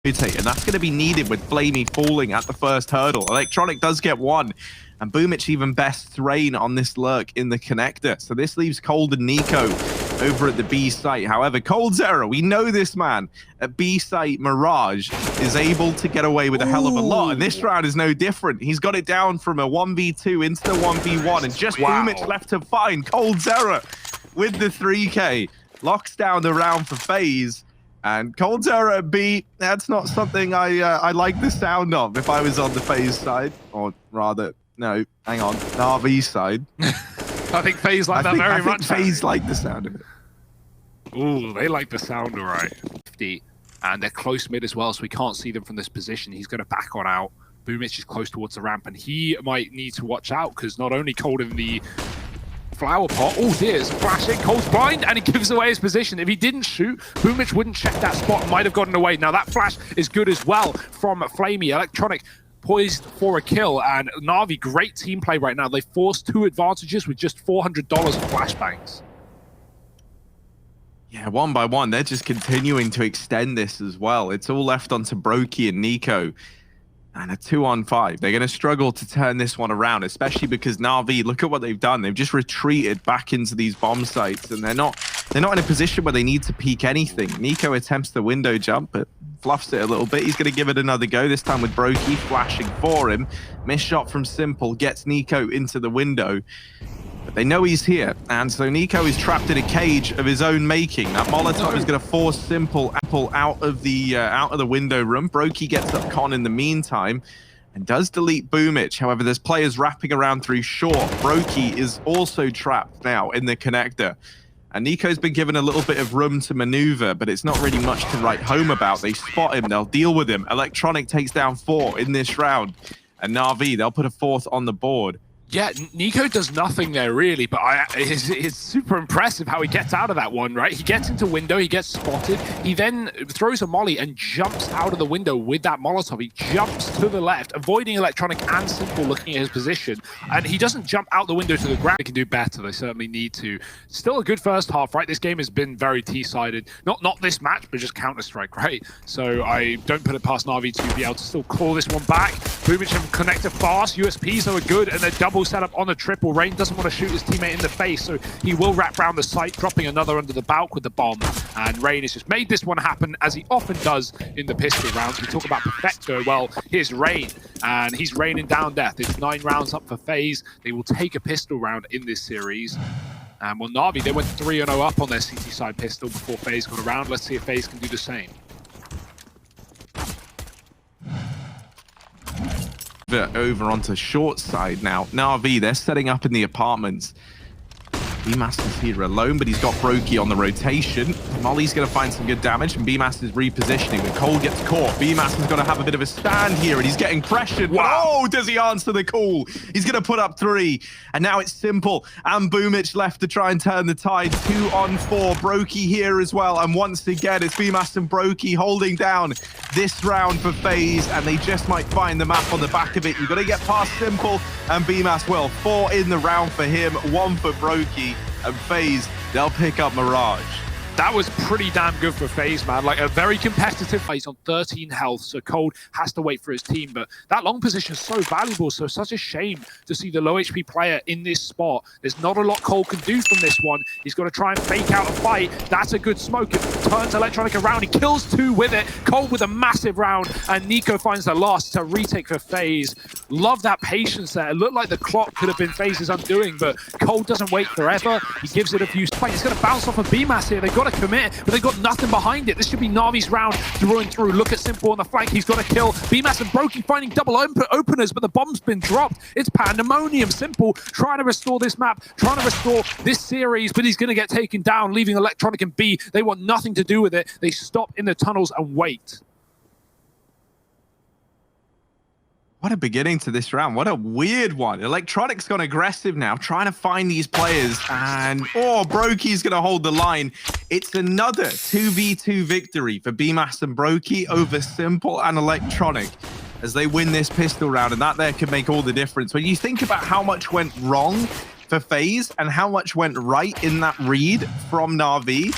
and that's going to be needed with flamie falling at the first hurdle. Electronic does get one, and boomich even best rain on this lurk in the connector. So this leaves Cold and niko over at the B site. However, COLDZERA, we know this man at B site Mirage is able to get away with a hell of a lot, and this round is no different. He's got it down from a 1v2 into the 1v1, and just boomich left to find. COLDZERA with the 3K locks down the round for FaZe. And COLDZERA at B, that's not something I like the sound of if I was on the FaZe side. Or rather, no, hang on, NAVI side. I think FaZe like that very much. FaZe like the sound of it. Ooh, they like the sound, all right. 50, and they're close mid as well, so we can't see them from this position. He's going to back on out. boomich is close towards the ramp, and he might need to watch out, because not only Cold in the flower pot. Oh, there's a flash in. Cold's blind, and he gives away his position. If he didn't shoot, boomich wouldn't check that spot, might have gotten away. Now, that flash is good as well from flamie. Electronic poised for a kill, and NAVI, great team play right now. They forced 2 advantages with just $400 of flashbangs. Yeah, one by one, they're just continuing to extend this as well. It's all left onto broky and niko. And a 2-on-5. They're going to struggle to turn this one around, especially because NAVI, look at what they've done. They've just retreated back into these bomb sites, and they're not in a position where they need to peek anything. niko attempts the window jump, but fluffs it a little bit. He's going to give it another go, this time with broky flashing for him. Missed shot from Simple gets niko into the window. But they know he's here, and so niko is trapped in a cage of his own making. That Molotov is going to force Simple out of the window room. broky gets up Con in the meantime, and does delete boomich. However, there's players wrapping around through short. broky is also trapped now in the connector, and niko's been given a little bit of room to maneuver, but it's not really much to write home about. They spot him, they'll deal with him. Electronic takes down 4 in this round, and NAVI, they'll put a 4th on the board. Yeah, niko does nothing there really, but it's super impressive how he gets out of that one, right? He gets into window, he gets spotted, he then throws a molly and jumps out of the window with that Molotov. He jumps to the left, avoiding Electronic and Simple looking at his position, and he doesn't jump out the window to the ground. They can do better, they certainly need to. Still a good first half, right? This game has been very T-sided. Not this match, but just Counter-Strike, right? So I don't put it past NAVI to be able to still claw this one back. boomich and connector fast, USPs are good, and they're double set up on the triple. Rain doesn't want to shoot his teammate in the face, so he will wrap around the site, dropping another under the balk with the bomb. And Rain has just made this one happen, as he often does in the pistol rounds. We talk about Perfecto. Well, here's Rain, and he's raining down death. It's 9 rounds up for FaZe. They will take a pistol round in this series. And well, NAVI, they went 3-0 up on their CT side pistol before FaZe got around. Let's see if FaZe can do the same. Over onto short side now. NAVI, they're setting up in the apartments. BMAS is here alone, but he's got broky on the rotation. Molly's going to find some good damage, and BMAS is repositioning. When Cold gets caught, BMAS is going to have a bit of a stand here, and he's getting pressured. Wow. Oh, does he answer the call? He's going to put up 3, and now it's Simple and boomich left to try and turn the tide. 2-on-4, broky here as well, and once again, it's BMAS and broky holding down this round for FaZe, and they just might find the map on the back of it. You've got to get past Simple, and BMAS will. 4 in the round for him, 1 for broky. And FaZe, they'll pick up Mirage. That was pretty damn good for FaZe, man. Like a very competitive. He's on 13 health, so Cold has to wait for his team. But that long position is so valuable, so such a shame to see the low HP player in this spot. There's not a lot Cold can do from this one. He's got to try and fake out a fight. That's a good smoke. It turns Electronic around. He kills 2 with it. Cold with a massive round, and niko finds the last to retake for FaZe. Love that patience there. It looked like the clock could have been FaZe's undoing, but Cold doesn't wait forever. He gives it a few strikes. He's going to bounce off of BMAS here. They've got to commit, but they've got nothing behind it. This should be NAVI's round through and through. Look at Simple on the flank. He's got to kill. BMAS and broky finding double openers, but the bomb's been dropped. It's pandemonium. Simple trying to restore this map, trying to restore this series, but he's going to get taken down, leaving Electronic and B. They want nothing to do with it. They stop in the tunnels and wait. What a beginning to this round. What a weird one. Electronic's gone aggressive now, trying to find these players, and broky's going to hold the line. It's another 2v2 victory for BMAS and broky over Simple and Electronic as they win this pistol round, and that there can make all the difference. When you think about how much went wrong for FaZe and how much went right in that read from NAVI,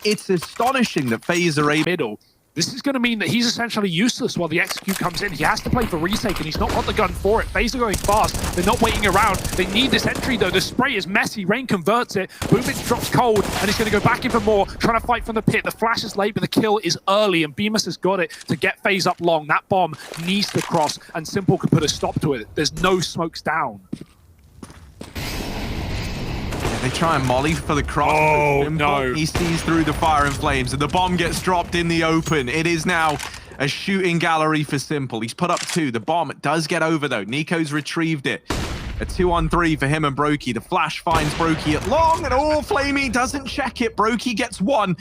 it's astonishing that FaZe are able... Middle. This is going to mean that he's essentially useless while the execute comes in. He has to play for retake, and he's not got the gun for it. FaZe are going fast. They're not waiting around. They need this entry, though. The spray is messy. Rain converts it. Boomich drops cold, and he's going to go back in for more, trying to fight from the pit. The flash is late, but the kill is early, and Pyjamas has got it to get FaZe up long. That bomb needs to cross, and Simple could put a stop to it. There's no smokes down. They try and molly for the cross. Oh, no. He sees through the fire and flames, and the bomb gets dropped in the open. It is now a shooting gallery for Simple. He's put up 2. The bomb does get over, though. niko's retrieved it. A 2-on-3 for him and broky. The flash finds broky at long, and flamie doesn't check it. broky gets 1.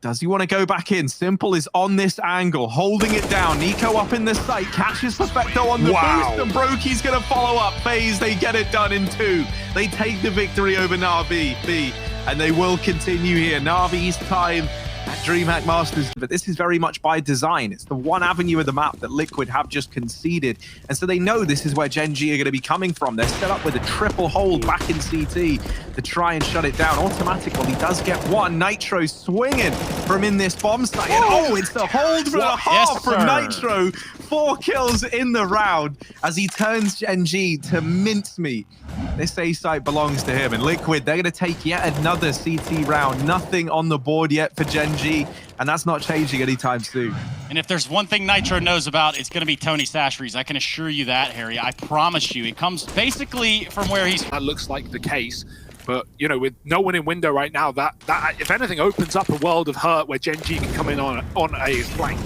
Does he want to go back in? Simple is on this angle, holding it down. niko up in the sight, catches Perfecto on the boost, and broky's going to follow up. FaZe, they get it done in 2. They take the victory over NAVI, and they will continue here. NAVI's time at DreamHack Masters, but this is very much by design. It's the one avenue of the map that Liquid have just conceded, and so they know this is where Gen.G are going to be coming from. They're set up with a triple hold back in CT to try and shut it down. aWPING, well, he does get 1. Nitro swinging from in this bomb site, and it's a hold for a half from Nitro. 4 kills in the round as he turns Gen.G to mincemeat. This A site belongs to him, and Liquid, they're going to take yet another CT round. Nothing on the board yet for Gen.G, and that's not changing anytime soon. And if there's one thing Nitro knows about, it's going to be Tony Sasheries. I can assure you that, Harry. I promise you. It comes basically from where he's... That looks like the case. But, you know, with no one in window right now, that if anything, opens up a world of hurt where Gen.G can come in on a flank.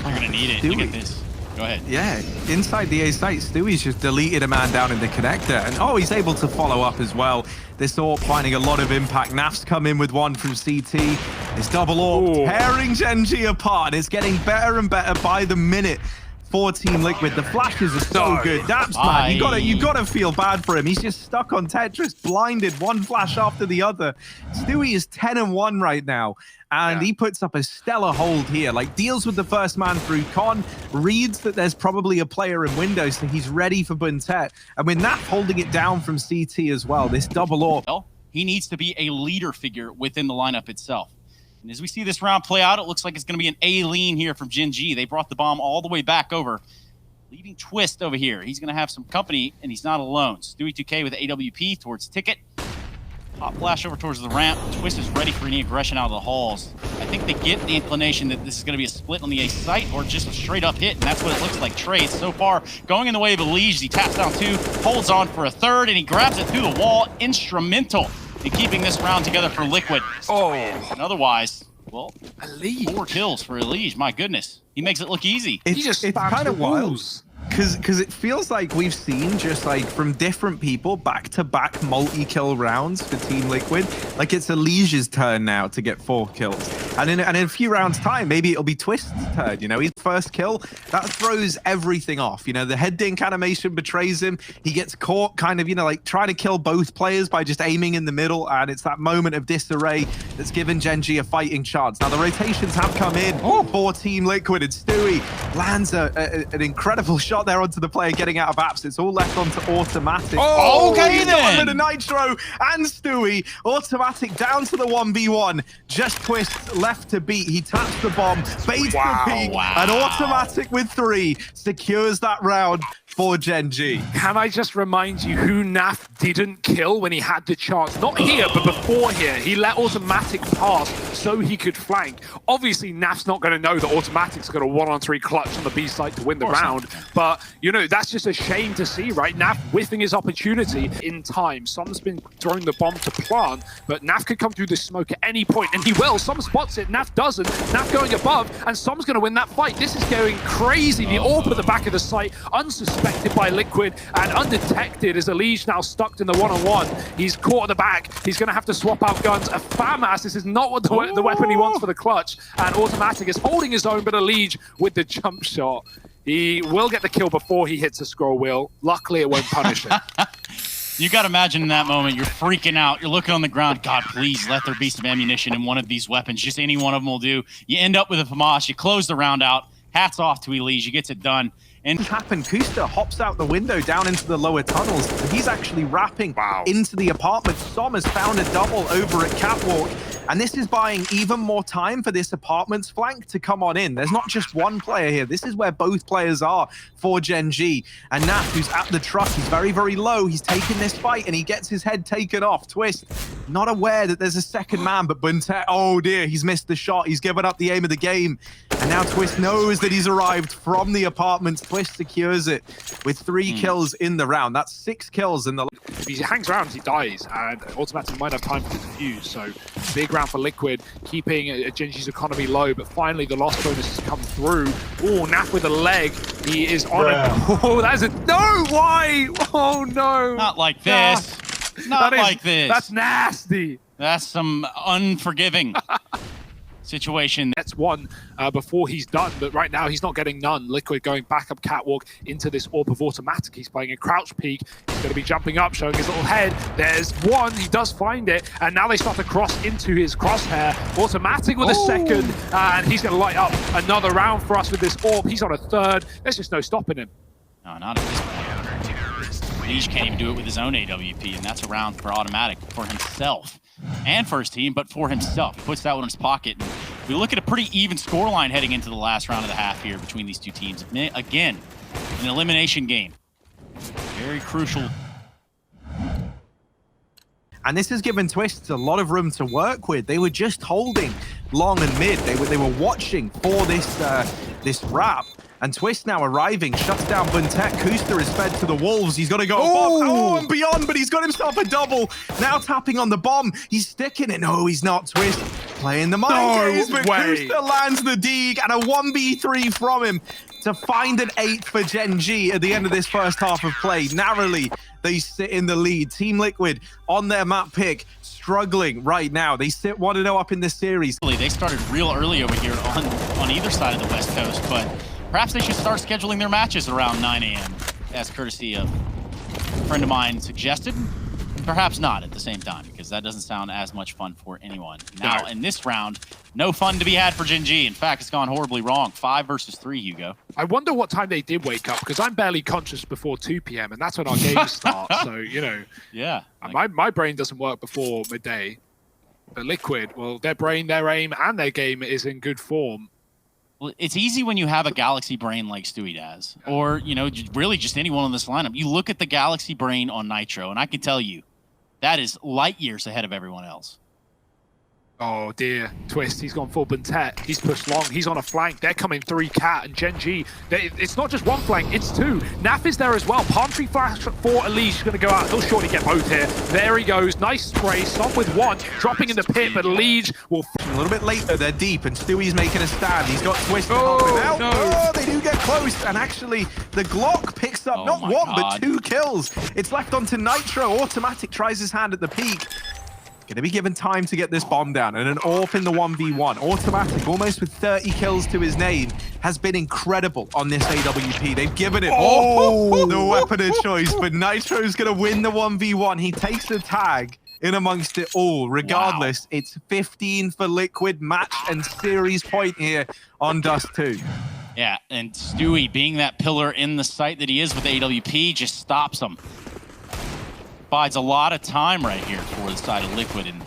They're going to need it. Look at this. Go ahead. Yeah, inside the A site, Stewie's just deleted a man down in the connector, and he's able to follow up as well. This AWP finding a lot of impact. Naf's come in with 1 from CT. It's double AWP, tearing Gen.G apart. It's getting better and better by the minute for Team Liquid. The flashes are so good. Daps, man, you gotta feel bad for him. He's just stuck on Tetris, blinded, 1 flash after the other. Stewie is 10-1 right now, and he puts up a stellar hold here. Like, deals with the first man through con, reads that there's probably a player in window, so he's ready for Buntet. And with Naf holding it down from CT as well, this double AWP. Well, he needs to be a leader figure within the lineup itself. And as we see this round play out, it looks like it's going to be an A lean here from Gen.G. They brought the bomb all the way back over, leaving twistzz over here. He's going to have some company, and he's not alone. STEWIE2K with AWP towards Ticket. Hot flash over towards the ramp. twistzz is ready for any aggression out of the halls. I think they get the inclination that this is going to be a split on the A site or just a straight up hit, and that's what it looks like. Trey so far going in the way of elige. He taps down 2, holds on for a 3rd, and he grabs it through the wall. Instrumental in keeping this round together for Liquid. And otherwise, well, elige. 4 kills for elige. My goodness. He makes it look easy. It's kind of wild. Because it feels like we've seen just like from different people back-to-back multi-kill rounds for Team Liquid. Like it's elige's turn now to get 4 kills. And in a few rounds time, maybe it'll be twistzz' turn. You know, his first kill, that throws everything off. You know, the head dink animation betrays him. He gets caught kind of, you know, like trying to kill both players by just aiming in the middle. And it's that moment of disarray that's given Gen.G a fighting chance. Now the rotations have come in for Team Liquid, and Stewie lands an incredible shot there onto the player getting out of apps. It's all left onto aWPING. Okay then. The Nitro and Stewie. aWPING down to the 1v1. Just twistzz left to beat. He taps the bomb, baits the peak, and aWPING with 3 secures that round for Gen.G. Can I just remind you who Naf didn't kill when he had the chance? Not here, but before here. He let aWPING pass so he could flank. Obviously, Naf's not going to know that aWPING's got a 1-on-3 clutch on the B site to win the round. But, you know, that's just a shame to see, right? Naf whiffing his opportunity in time. Som's been throwing the bomb to plant, but Naf could come through this smoke at any point, and he will. Som spots it, Naf doesn't. Naf going above, and Som's going to win that fight. This is going crazy. The AWP at the back of the site, unsuspected by Liquid, and undetected as elige now stuck in the 1-on-1. He's caught at the back. He's going to have to swap out guns. A FAMAS, this is not what the weapon he wants for the clutch, and aWPING is holding his own, but elige with the jump shot. He will get the kill before he hits a scroll wheel. Luckily, it won't punish him. You got to imagine in that moment, you're freaking out. You're looking on the ground. God, please let there be some ammunition in one of these weapons. Just any one of them will do. You end up with a FAMAS. You close the round out. Hats off to elige. He gets it done. And happened. Kusta hops out the window down into the lower tunnels, and he's actually wrapping into the apartment. Som has found a double over at Catwalk, And this is buying even more time for this apartments flank to come on in. There's not just one player here. This is where both players are for Gen.G. And Naf, who's at the truck, he's very, very low. He's taking this fight and he gets his head taken off. twistzz, not aware that there's a second man, but buntek, oh dear, he's missed the shot. He's given up the aim of the game. And now twistzz knows that he's arrived from the apartments. twistzz secures it with 3 kills in the round. That's 6 kills in the... If he hangs around, he dies, and automatically might have time to defuse. So big round for Liquid, keeping Gen.G's economy low, but finally the loss bonus has come through. Oh, Naf with a leg. He is on it. Oh, that's a... No, why? Oh, no. Not like this. Not like this. That's nasty. That's some unforgiving situation. That's one before he's done, but right now he's not getting none. Liquid going back up catwalk into this AWP of automatic. He's playing a crouch peek. He's going to be jumping up, showing his little head. There's one. He does find it, and now they start to cross into his crosshair. Automatic with a second, and he's going to light up another round for us with this AWP. He's on a third. There's just no stopping him. No, not at this point. Elige can't even do it with his own AWP, and that's a round for automatic for himself and for his team, but for himself. He puts that one in his pocket. And we look at a pretty even scoreline heading into the last round of the half here between these two teams. Again, an elimination game. Very crucial. And this has given twistzz a lot of room to work with. They were just holding long and mid. They were watching for this wrap. And twistzz now arriving, shuts down buntek. Kusta is fed to the wolves. He's got to go above and beyond, but he's got himself a double. Now tapping on the bomb. He's sticking it. No, he's not. twistzz playing the mind games, but Kusta lands the dig and a 1v3 from him to find an 8th for Gen.G at the end of this first half of play. Narrowly, they sit in the lead. Team Liquid on their map pick, struggling right now. They sit 1-0 up in this series. They started real early over here on either side of the West Coast, but perhaps they should start scheduling their matches around 9 a.m. as courtesy of a friend of mine suggested. Perhaps not at the same time, because that doesn't sound as much fun for anyone. Now, in this round, no fun to be had for Gen.G. In fact, it's gone horribly wrong. 5 versus 3, Hugo. I wonder what time they did wake up, because I'm barely conscious before 2 p.m., and that's when our games start. So, you know, yeah, my brain doesn't work before midday. But Liquid, well, their brain, their aim, and their game is in good form. Well, it's easy when you have a galaxy brain like Stewie does, or, you know, really just anyone in this lineup. You look at the galaxy brain on Nitro, and I can tell you, that is light years ahead of everyone else. Oh dear, twistzz, he's gone full buntek. He's pushed long, he's on a flank. They're coming 3 cat and Gen.G. It's not just one flank, it's 2. Naf is there as well. Palm tree flash for elige is going to go out. He'll surely get both here. There he goes, nice spray. Stop with 1, dropping in the pit, but elige will... A little bit later, they're deep, and Stewie's making a stand. He's got twistzz to help him out. No. Oh, they do get close, and actually, the Glock picks up not 1, but 2 kills. It's left onto Nitro. Automatic tries his hand at the peak. Going to be given time to get this bomb down, and an AWP in the 1v1. Automatic, almost with 30 kills to his name, has been incredible on this AWP. They've given it the weapon of choice, but Nitro's going to win the 1v1. He takes the tag in amongst it all. Regardless, it's 15 for Liquid, match and series point here on Dust 2. Yeah, and Stewie, being that pillar in the site that he is with AWP, just stops him. Provides a lot of time right here for the side of Liquid, and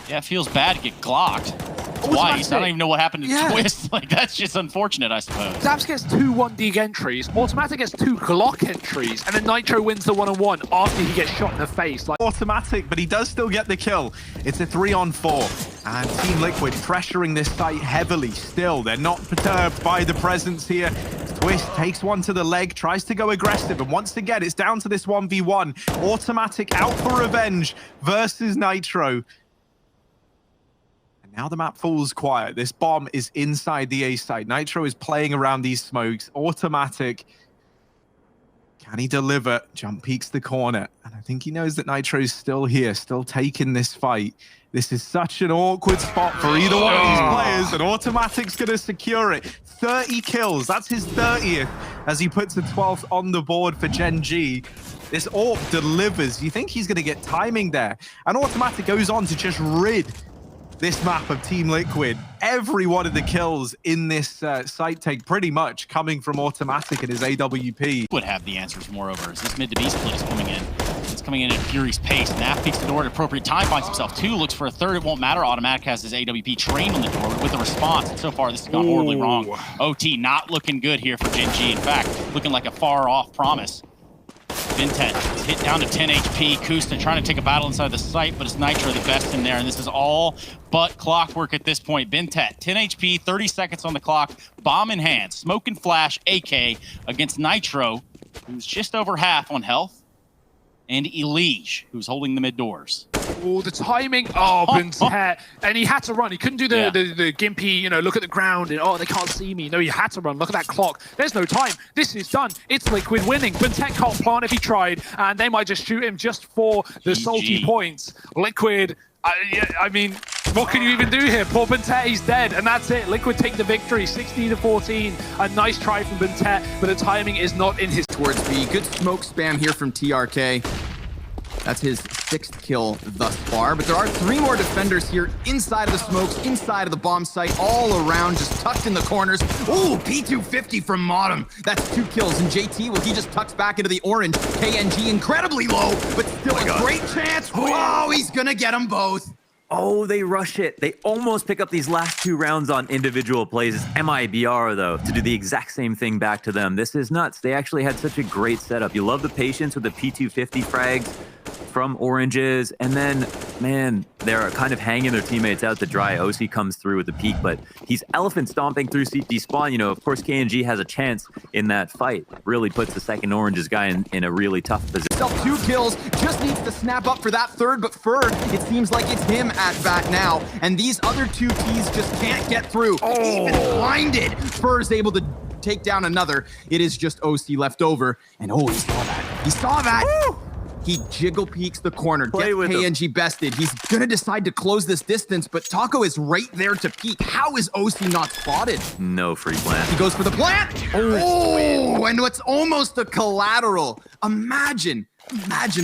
yeah, it feels bad to get glocked twice. I don't even know what happened to twistzz. Like, that's just unfortunate, I suppose. Zaps gets 2 1-dig entries, Automatic gets 2 Glock entries, and then Nitro wins the 1-on-1 after he gets shot in the face. Like, Automatic, but he does still get the kill. It's a 3-on-4, and Team Liquid pressuring this site heavily still. They're not perturbed by the presence here. twistzz takes 1 to the leg, tries to go aggressive, and once again, it's down to this 1v1. Automatic out for revenge versus Nitro. Now the map falls quiet. This bomb is inside the A site. Nitro is playing around these smokes. Automatic. Can he deliver? Jump peeks the corner. And I think he knows that Nitro's still here, still taking this fight. This is such an awkward spot for either one of these players, and Automatic's going to secure it. 30 kills. That's his 30th as he puts the 12th on the board for Gen.G. This AWP delivers. You think he's going to get timing there. And Automatic goes on to just rid this map of Team Liquid. Every one of the kills in this site take pretty much coming from Automatic and his AWP. Would have the answers moreover as this mid to B split is coming in. It's coming in at Fury's pace. NAV peeks the door at appropriate time, finds himself 2, looks for a 3rd. It won't matter. Automatic has his AWP trained on the door with a response. And so far, this has gone horribly wrong. OT not looking good here for Gen.G. In fact, looking like a far off promise. Vintet is hit down to 10 HP. Kusta trying to take a battle inside the site, but it's Nitro the best in there. And this is all but clockwork at this point. Vintet, 10 HP, 30 seconds on the clock, bomb in hand, smoke and flash, AK against Nitro, who's just over half on health, and elige, who's holding the mid doors. Oh, the timing. Oh, Vintet. And he had to run. He couldn't do the gimpy, you know, look at the ground and, oh, they can't see me. No, he had to run. Look at that clock. There's no time. This is done. It's Liquid winning. Vintet can't plant if he tried, and they might just shoot him just for the salty points. Liquid, I mean, what can you even do here? Poor Vintet, he's dead, and that's it. Liquid take the victory, 16-14. A nice try from Vintet, but the timing is not in his... Towards B. Good smoke spam here from TRK. That's his 6th kill thus far, but there are 3 more defenders here inside of the smokes, inside of the bomb site, all around, just tucked in the corners. Ooh, P250 from Modem. That's 2 kills, and JT, well, he just tucks back into the orange. KNG incredibly low, but still a great chance. Oh, he's gonna get them both. Oh, they rush it. They almost pick up these last 2 rounds on individual plays. It's MIBR, though, to do the exact same thing back to them. This is nuts. They actually had such a great setup. You love the patience with the P250 frags from oranges, and then, man, they're kind of hanging their teammates out to dry. OC comes through with the peak, but he's elephant stomping through CT spawn. You know, of course, KNG has a chance in that fight. Really puts the second oranges guy in a really tough position. 2 kills, just needs to snap up for that 3rd, but Fur, it seems like it's him at bat now, and these other 2 Ts just can't get through. Even blinded, Fur is able to take down another. It is just OC left over, and oh, he saw that. He saw that. Woo! He jiggle peeks the corner, gets KNG bested. He's gonna decide to close this distance, but Taco is right there to peek. How is OC not spotted? No free plant. He goes for the plant. Oh, and what's almost a collateral. Imagine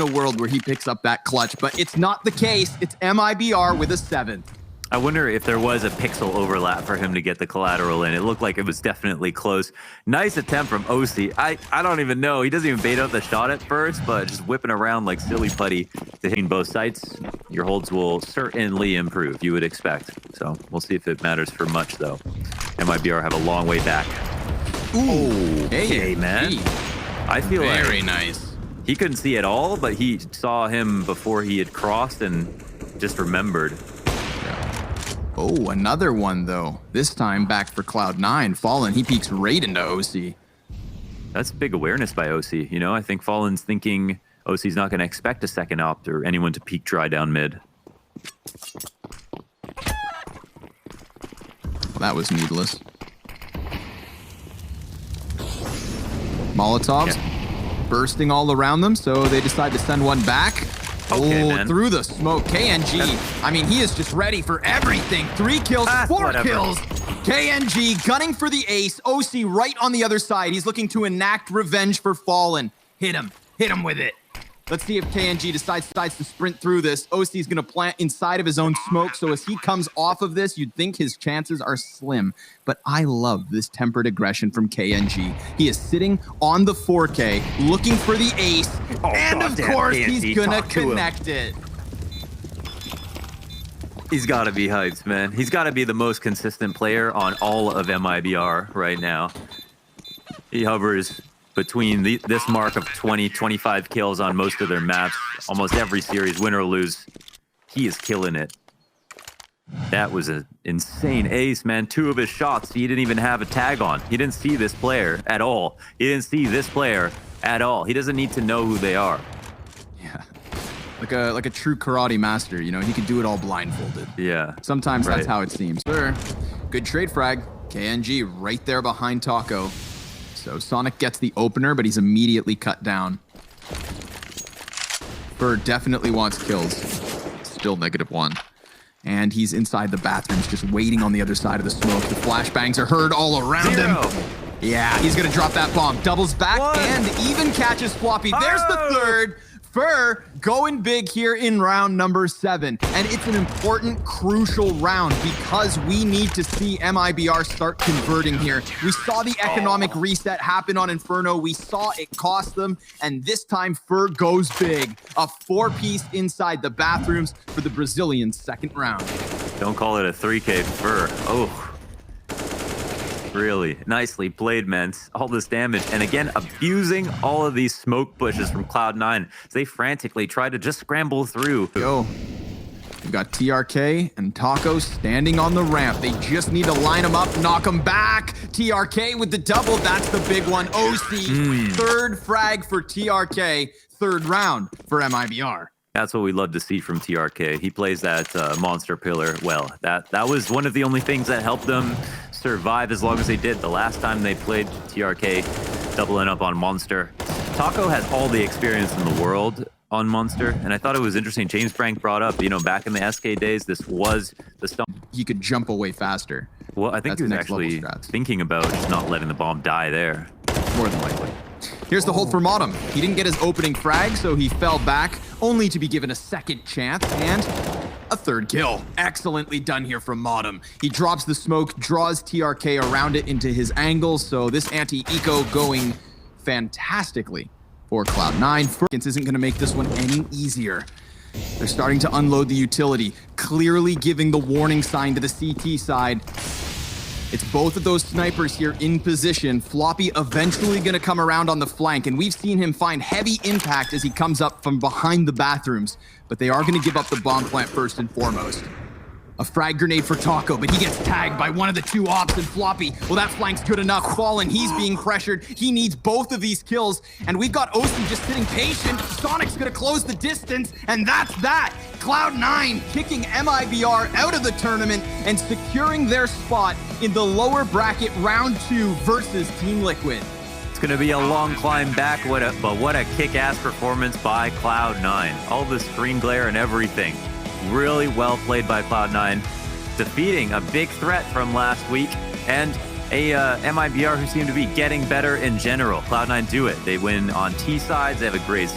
a world where he picks up that clutch, but it's not the case. It's MIBR with a 7th. I wonder if there was a pixel overlap for him to get the collateral in. It looked like it was definitely close. Nice attempt from OC. I don't even know. He doesn't even bait out the shot at first, but just whipping around like silly putty to hitting both sites. Your holds will certainly improve, you would expect. So we'll see if it matters for much, though. MIBR have a long way back. Ooh, okay, man. I feel very like nice. He couldn't see at all, but he saw him before he had crossed and just remembered. Oh, another one, though. This time back for Cloud9. Fallen, he peeks right into OC. That's big awareness by OC. You know, I think Fallen's thinking OC's not going to expect a second opt or anyone to peek dry down mid. Well, that was needless. Molotovs bursting all around them, so they decide to send one back. Okay, through the smoke. KNG, I mean, he is just ready for everything. 3 kills, 4 kills. KNG gunning for the ace. OC right on the other side. He's looking to enact revenge for Fallen. Hit him with it. Let's see if KNG decides to sprint through this. OC's gonna plant inside of his own smoke, so as he comes off of this, you'd think his chances are slim. But I love this tempered aggression from KNG. He is sitting on the 4K, looking for the ace, and of course, he's gonna connect it. He's gotta be hyped, man. He's gotta be the most consistent player on all of MIBR right now. He hovers between this mark of 20, 25 kills on most of their maps, almost every series, win or lose. He is killing it. That was an insane ace, man. 2 of his shots, he didn't even have a tag on. He didn't see this player at all. He didn't see this player at all. He doesn't need to know who they are. Yeah, like a true karate master, you know, he can do it all blindfolded. Yeah. Sometimes that's how it seems. Sure. Good trade frag. KNG right there behind Taco. So Sonic gets the opener, but he's immediately cut down. Bird definitely wants kills. Still -1. And he's inside the bathrooms, just waiting on the other side of the smoke. The flashbangs are heard all around him. Yeah, he's gonna drop that bomb. Doubles back and even catches Floppy. There's the 3rd. Fur going big here in round number 7. And it's an important, crucial round because we need to see MIBR start converting here. We saw the economic reset happen on Inferno. We saw it cost them. And this time, Fur goes big. A 4-piece inside the bathrooms for the Brazilian second round. Don't call it a 3K Fur. Oh. Really nicely played, Mence. All this damage, and again, abusing all of these smoke pushes from Cloud9 as they frantically try to just scramble through. Yo, we've got TRK and Taco standing on the ramp. They just need to line them up, knock them back. TRK with the double, that's the big one. OC, third frag for TRK, third round for MIBR. That's what we love to see from TRK. He plays that monster pillar well. That was one of the only things that helped them survive as long as they did. The last time they played TRK, doubling up on Monster. Taco has all the experience in the world on Monster, and I thought it was interesting. James Frank brought up, you know, back in the SK days, this was the stuff. He could jump away faster. Well, I think he was actually thinking about just not letting the bomb die there. More than likely. Here's the hold for Modem. He didn't get his opening frag, so he fell back, only to be given a second chance and a third kill. Excellently done here from Modem. He drops the smoke, draws TRK around it into his angle, so this anti-eco going fantastically for Cloud9. Ferkins isn't going to make this one any easier. They're starting to unload the utility, clearly giving the warning sign to the CT side. It's both of those snipers here in position. Floppy eventually going to come around on the flank, and we've seen him find heavy impact as he comes up from behind the bathrooms, but they are going to give up the bomb plant first and foremost. A frag grenade for Taco, but he gets tagged by one of the two ops, and Floppy, well, that flank's good enough. Fallen, he's being pressured. He needs both of these kills, and we've got OC just sitting patient. Sonic's gonna close the distance, and that's that. Cloud9 kicking MIBR out of the tournament and securing their spot in the lower bracket round 2 versus Team Liquid. It's going to be a long climb back, but what a kick-ass performance by Cloud9. All the screen glare and everything. Really well played by Cloud9, defeating a big threat from last week and a MIBR who seem to be getting better in general. Cloud9 do it. They win on T sides. They have a great